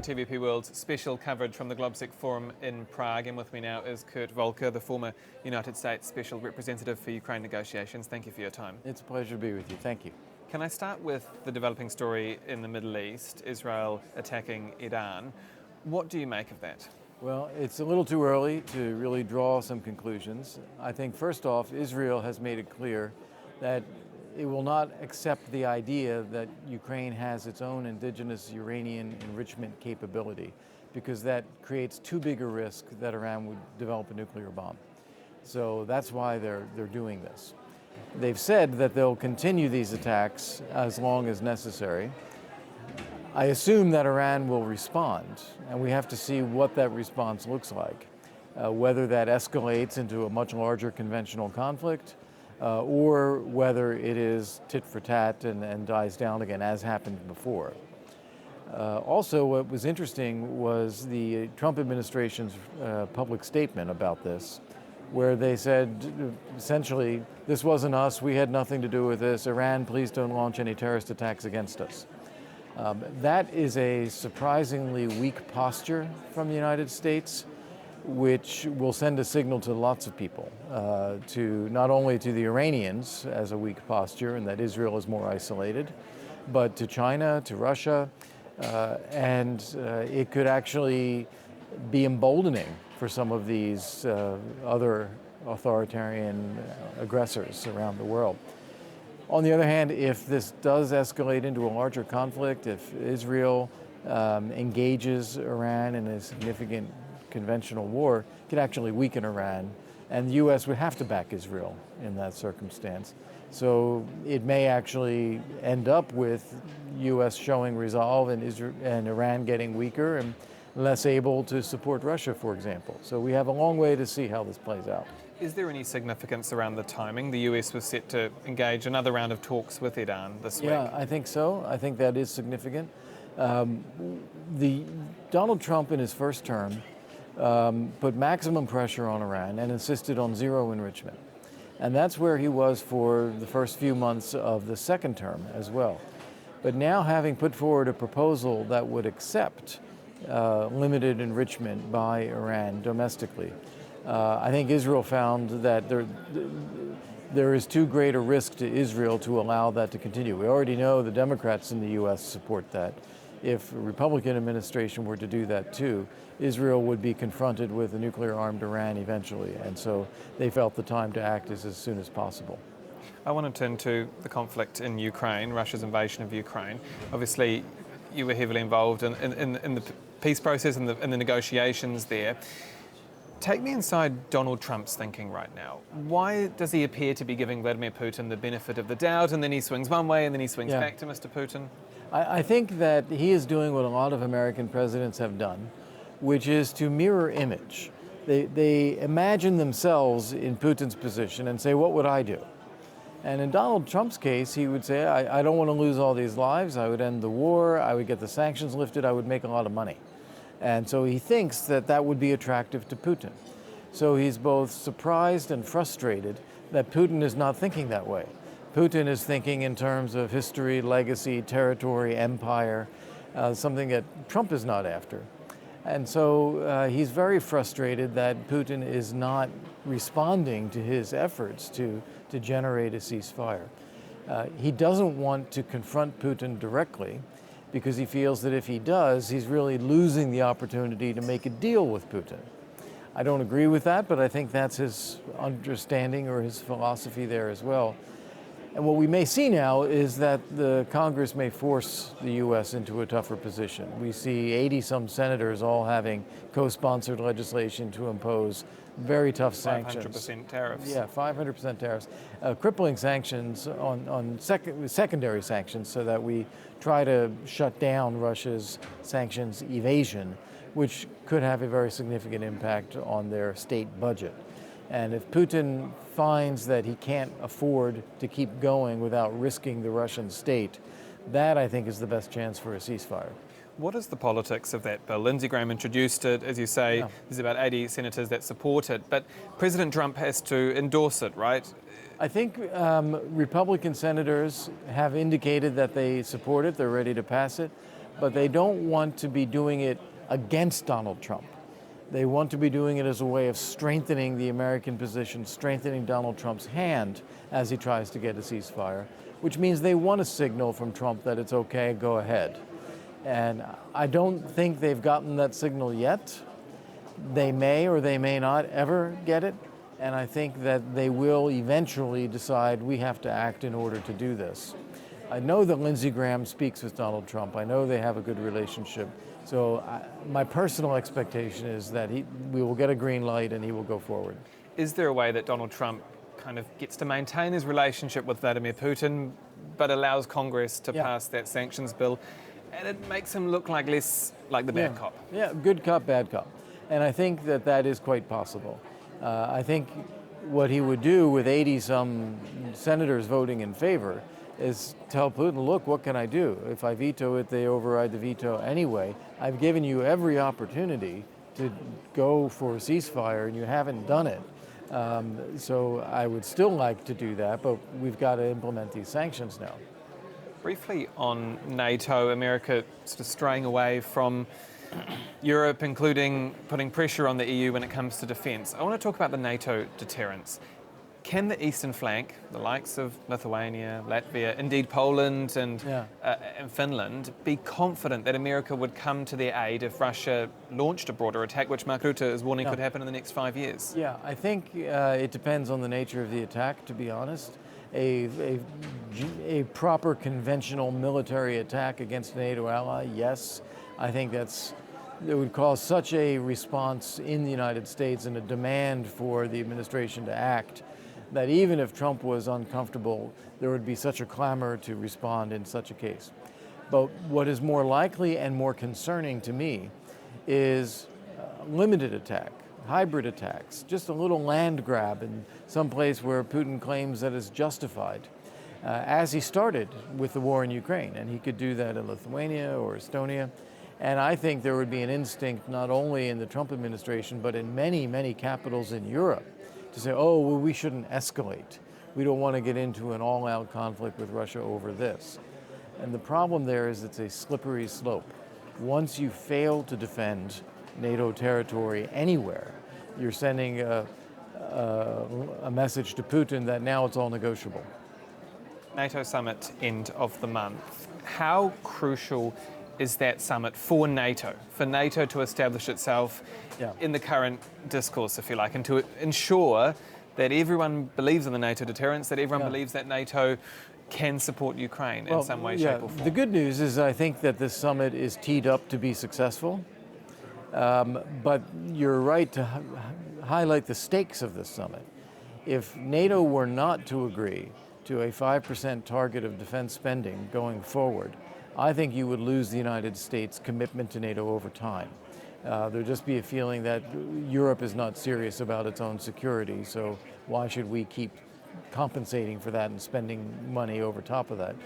TVP World's special coverage from the Globsec Forum in Prague. And with me now is Kurt Volker, the former United States Special Representative for Ukraine negotiations. Thank you for your time. It's a pleasure to be with you. Thank you. Can I start with the developing story in the Middle East, Israel attacking Iran? What do you make of that? Well, it's a little too early to really draw some conclusions. I think first off, Israel has made it clear that it will not accept the idea that Ukraine has its own indigenous uranium enrichment capability, because that creates too big a risk that Iran would develop a nuclear bomb. So that's why they're doing this. They've said that they'll continue these attacks as long as necessary. I assume that Iran will respond, and we have to see what that response looks like, whether that escalates into a much larger conventional conflict, or whether it is tit for tat and dies down again, as happened before. Also, what was interesting was the Trump administration's public statement about this, where they said, essentially, this wasn't us, we had nothing to do with this, Iran, please don't launch any terrorist attacks against us. That is a surprisingly weak posture from the United States, which will send a signal to lots of people, to not only to the Iranians as a weak posture and that Israel is more isolated, but to China, to Russia, and it could actually be emboldening for some of these other authoritarian aggressors around the world. On the other hand, if this does escalate into a larger conflict, if Israel engages Iran in a significant conventional war, it could actually weaken Iran, and the U.S. would have to back Israel in that circumstance. So it may actually end up with U.S. showing resolve and Iran getting weaker and less able to support Russia, for example. So we have a long way to see how this plays out. Is there any significance around the timing? The US was set to engage another round of talks with Iran this week. Yeah, I think so. I think that is significant. Donald Trump in his first term put maximum pressure on Iran and insisted on zero enrichment. And that's where he was for the first few months of the second term as well. But now, having put forward a proposal that would accept limited enrichment by Iran domestically, I think Israel found that there is too great a risk to Israel to allow that to continue. We already know the Democrats in the U.S. support that. If a Republican administration were to do that too, Israel would be confronted with a nuclear-armed Iran eventually, and so they felt the time to act is as soon as possible. I want to turn to the conflict in Ukraine, Russia's invasion of Ukraine. Obviously, you were heavily involved in the peace process and the negotiations there. Take me inside Donald Trump's thinking right now. Why does he appear to be giving Vladimir Putin the benefit of the doubt, and then he swings one way and then he swings back to Mr. Putin? I think that he is doing what a lot of American presidents have done, which is to mirror image. They imagine themselves in Putin's position and say, what would I do? And in Donald Trump's case, he would say, I don't want to lose all these lives, I would end the war, I would get the sanctions lifted, I would make a lot of money. And so he thinks that that would be attractive to Putin. So he's both surprised and frustrated that Putin is not thinking that way. Putin is thinking in terms of history, legacy, territory, empire, something that Trump is not after. And so he's very frustrated that Putin is not responding to his efforts to generate a ceasefire. He doesn't want to confront Putin directly, because he feels that if he does, he's really losing the opportunity to make a deal with Putin. I don't agree with that, but I think that's his understanding or his philosophy there as well. And what we may see now is that the Congress may force the U.S. into a tougher position. We see 80-some senators all having co-sponsored legislation to impose very tough sanctions. 500% tariffs. Yeah, 500% tariffs. Crippling sanctions on secondary sanctions, so that we try to shut down Russia's sanctions evasion, which could have a very significant impact on their state budget. And if Putin finds that he can't afford to keep going without risking the Russian state, that, I think, is the best chance for a ceasefire. What is the politics of that bill? Lindsey Graham introduced it, as you say, There's about 80 senators that support it, but President Trump has to endorse it, right? I think Republican senators have indicated that they support it, they're ready to pass it, but they don't want to be doing it against Donald Trump. They want to be doing it as a way of strengthening the American position, strengthening Donald Trump's hand as he tries to get a ceasefire, which means they want a signal from Trump that it's okay, go ahead. And I don't think they've gotten that signal yet. They may or they may not ever get it. And I think that they will eventually decide we have to act in order to do this. I know that Lindsey Graham speaks with Donald Trump. I know they have a good relationship. So my personal expectation is that we will get a green light and he will go forward. Is there a way that Donald Trump kind of gets to maintain his relationship with Vladimir Putin, but allows Congress to pass that sanctions bill, and it makes him look like less like the bad cop? Yeah, good cop, bad cop. And I think that that is quite possible. I think what he would do with 80-some senators voting in favor is tell Putin, look, what can I do? If I veto it, they override the veto anyway. I've given you every opportunity to go for a ceasefire, and you haven't done it. So I would still like to do that, but we've got to implement these sanctions now. Briefly on NATO, America sort of straying away from Europe, including putting pressure on the EU when it comes to defence. I want to talk about the NATO deterrence. Can the eastern flank, the likes of Lithuania, Latvia, indeed Poland and Finland, be confident that America would come to their aid if Russia launched a broader attack, which Mark Rutte is warning could happen in the next 5 years? Yeah, I think it depends on the nature of the attack, to be honest. A proper conventional military attack against a NATO ally, yes. I think it would cause such a response in the United States and a demand for the administration to act that even if Trump was uncomfortable, there would be such a clamor to respond in such a case. But what is more likely and more concerning to me is limited attack, hybrid attacks, just a little land grab in some place where Putin claims that is justified, as he started with the war in Ukraine. And he could do that in Lithuania or Estonia. And I think there would be an instinct not only in the Trump administration, but in many, many capitals in Europe to say, oh, well, we shouldn't escalate. We don't want to get into an all-out conflict with Russia over this. And the problem there is it's a slippery slope. Once you fail to defend NATO territory anywhere, you're sending a message to Putin that now it's all negotiable. NATO summit end of the month. How crucial is that summit for NATO to establish itself in the current discourse, if you like, and to ensure that everyone believes in the NATO deterrence, that everyone believes that NATO can support Ukraine in some way, shape or form? The good news is I think that this summit is teed up to be successful, but you're right to highlight the stakes of this summit. If NATO were not to agree to a 5% target of defense spending going forward, I think you would lose the United States' commitment to NATO over time. There'd just be a feeling that Europe is not serious about its own security, so why should we keep compensating for that and spending money over top of that?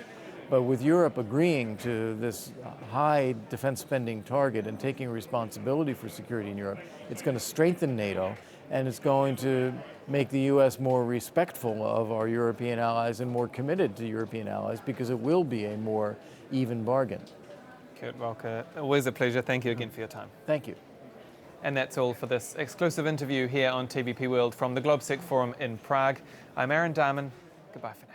But with Europe agreeing to this high defense spending target and taking responsibility for security in Europe, it's going to strengthen NATO, and it's going to make the U.S. more respectful of our European allies and more committed to European allies, because it will be a more even bargain. Kurt Volker, always a pleasure. Thank you again for your time. Thank you. And that's all for this exclusive interview here on TVP World from the GlobSec Forum in Prague. I'm Aaron Dahmen. Goodbye for now.